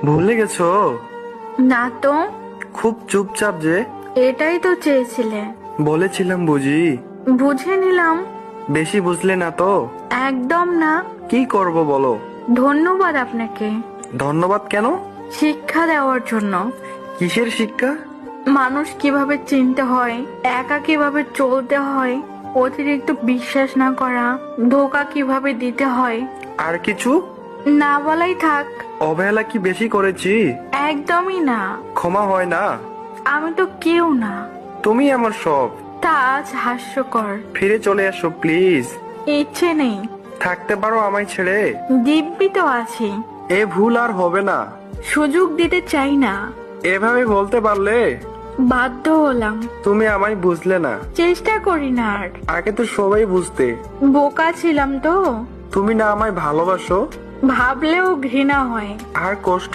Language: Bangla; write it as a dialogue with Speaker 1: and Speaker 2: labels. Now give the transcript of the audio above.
Speaker 1: ভুলে গেছো?
Speaker 2: না তো।
Speaker 1: খুব চুপচাপ যে।
Speaker 2: এটাই তো চেয়েছিলে।
Speaker 1: বলেছিলাম বুঝি।
Speaker 2: বুঝে নিলাম।
Speaker 1: বেশি বুঝলে না তো?
Speaker 2: একদম না।
Speaker 1: কি করব বলো?
Speaker 2: ধন্যবাদ আপনাকে
Speaker 1: ধন্যবাদ কেন?
Speaker 2: শিক্ষা দেওয়ার জন্য।
Speaker 1: কিসের শিক্ষা?
Speaker 2: মানুষ কিভাবে চিনতে হয়, একা কিভাবে চলতে হয়, অতিরিক্ত বিশ্বাস না করা, ধোকা কিভাবে দিতে হয়।
Speaker 1: আর কিছু?
Speaker 2: না বলাই থাক।
Speaker 1: অবহেলা কি বেশি করেছি?
Speaker 2: একদমই না।
Speaker 1: ক্ষমা হয় না?
Speaker 2: আমি তো কেউ না।
Speaker 1: তুমি আমার সব।
Speaker 2: তা আজ হাস্যকর।
Speaker 1: ফিরে চলে আসো প্লিজ।
Speaker 2: ইচ্ছে নেই।
Speaker 1: থাকতে পারো আমায় ছেড়ে?
Speaker 2: দিব্যি তো আছি।
Speaker 1: এ ভুল আর হবে না।
Speaker 2: সুযোগ দিতে চাই না।
Speaker 1: এভাবে বলতে পারলে?
Speaker 2: বাধ্য হলাম।
Speaker 1: তুমি আমায় বুঝলে না।
Speaker 2: চেষ্টা করি না আর।
Speaker 1: আগে তো সবাই বুঝতে।
Speaker 2: বোকা ছিলাম তো।
Speaker 1: তুমি না আমায় ভালোবাসো?
Speaker 2: ভাবলেও ঘৃণা হয়।
Speaker 1: আর কষ্ট